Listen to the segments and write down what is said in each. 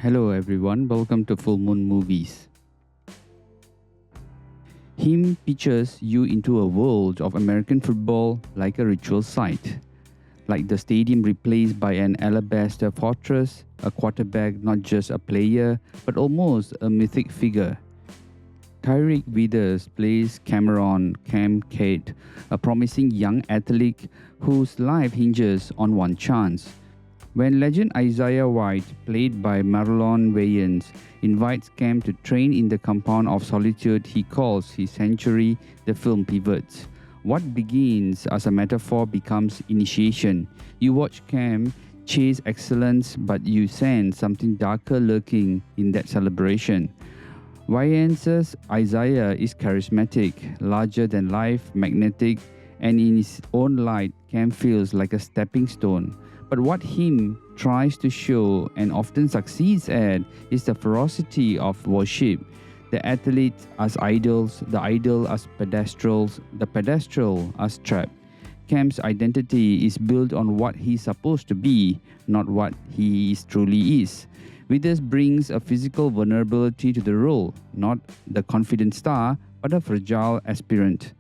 Hello everyone, welcome to Full Moon Movies. Him pictures you into a world of American football like a ritual site. Like the stadium replaced by an alabaster fortress, a quarterback not just a player, but almost a mythic figure. Tyreek Withers plays Cameron Cade, a promising young athlete whose life hinges on one chance. When legend Isaiah White, played by Marlon Wayans, invites Cam to train in the compound of solitude he calls his sanctuary, the film pivots. What begins as a metaphor becomes initiation. You watch Cam chase excellence, but you sense something darker lurking in that celebration. Wayans' Isaiah is charismatic, larger than life, magnetic, and in his own light, Cam feels like a stepping stone. But what him tries to show and often succeeds at is the ferocity of worship. The athlete as idols, the idol as pedestals, the pedestal as trap. Cam's identity is built on what he's supposed to be, not what he truly is. Withers brings a physical vulnerability to the role, not the confident star, but a fragile aspirant.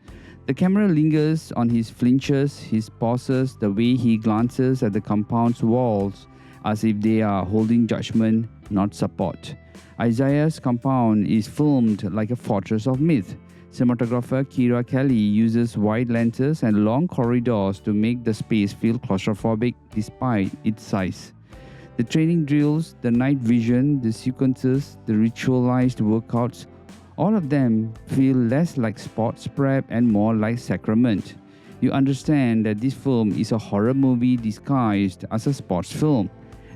The camera lingers on his flinches, his pauses, the way he glances at the compound's walls as if they are holding judgment, not support. Isaiah's compound is filmed like a fortress of myth. Cinematographer Kira Kelly uses wide lenses and long corridors to make the space feel claustrophobic despite its size. The training drills, the night vision, the sequences, the ritualized workouts, all of them feel less like sports prep and more like sacrament. You understand that this film is a horror movie disguised as a sports film.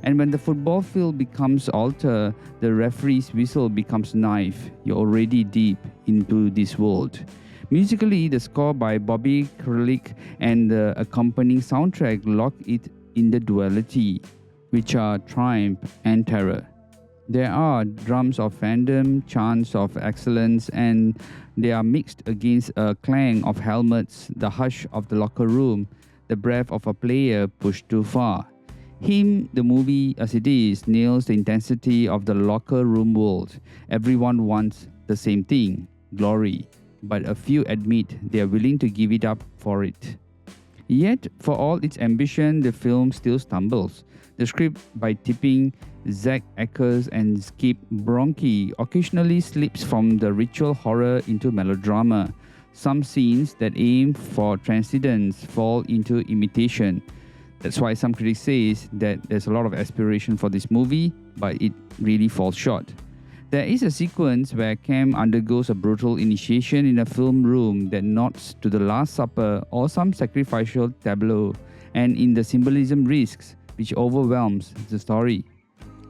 And when the football field becomes altar, the referee's whistle becomes knife. You're already deep into this world. Musically, the score by Bobby Kralik and the accompanying soundtrack lock it in the duality, which are triumph and terror. There are drums of fandom, chants of excellence, and they are mixed against a clang of helmets, the hush of the locker room, the breath of a player pushed too far. Him, the movie as it is, nails the intensity of the locker room world. Everyone wants the same thing, glory, but a few admit they are willing to give it up for it. Yet, for all its ambition, the film still stumbles. The script by Tipping, Zach Eckers and Skip Bronke occasionally slips from the ritual horror into melodrama. Some scenes that aim for transcendence fall into imitation. That's why some critics say that there's a lot of aspiration for this movie, but it really falls short. There is a sequence where Cam undergoes a brutal initiation in a film room that nods to the Last Supper or some sacrificial tableau, and in the symbolism risks, which overwhelms the story.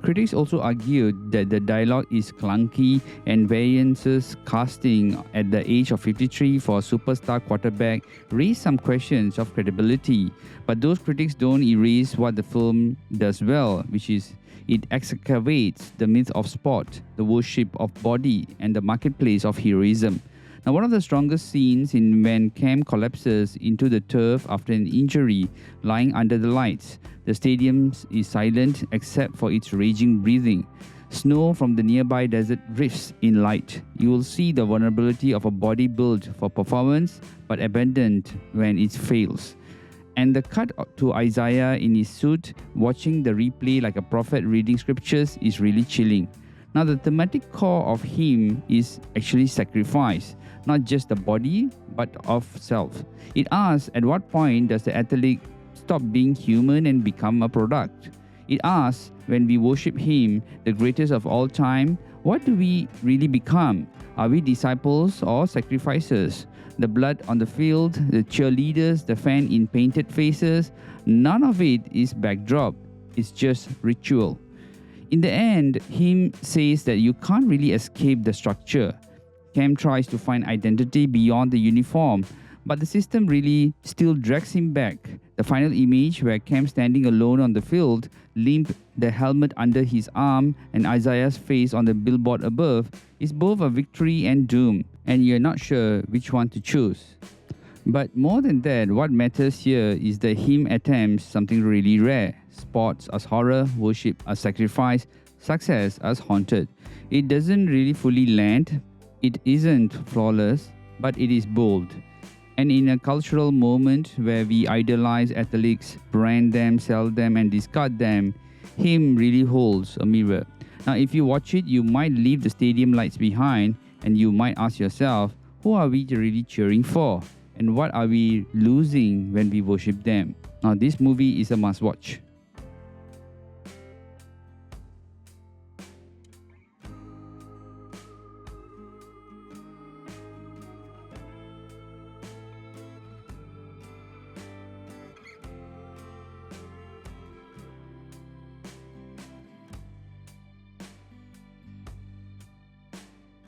Critics also argued that the dialogue is clunky and Wayans' casting at the age of 53 for a superstar quarterback raised some questions of credibility. But those critics don't erase what the film does well, which is it excavates the myth of sport, the worship of body, and the marketplace of heroism. Now, one of the strongest scenes in when Cam collapses into the turf after an injury, lying under the lights. The stadium is silent except for its raging breathing. Snow from the nearby desert drifts in light. You will see the vulnerability of a body built for performance but abandoned when it fails. And the cut to Isaiah in his suit, watching the replay like a prophet reading scriptures, is really chilling. Now, the thematic core of him is actually sacrifice, not just the body, but of self. It asks, at what point does the athlete stop being human and become a product? It asks, when we worship him, the greatest of all time, what do we really become? Are we disciples or sacrificers? The blood on the field, the cheerleaders, the fan in painted faces, none of it is backdrop. It's just ritual. In the end, him says that you can't really escape the structure. Cam tries to find identity beyond the uniform, but the system really still drags him back. The final image where Cam standing alone on the field, limp, the helmet under his arm, and Isaiah's face on the billboard above is both a victory and doom, and you're not sure which one to choose. But more than that, what matters here is that him attempts something really rare. Sports as horror, worship as sacrifice, success as haunted. It doesn't really fully land. It isn't flawless, but it is bold. And in a cultural moment where we idolize athletes, brand them, sell them, and discard them, him really holds a mirror. Now, if you watch it, you might leave the stadium lights behind and you might ask yourself, who are we really cheering for? And what are we losing when we worship them? Now, this movie is a must watch.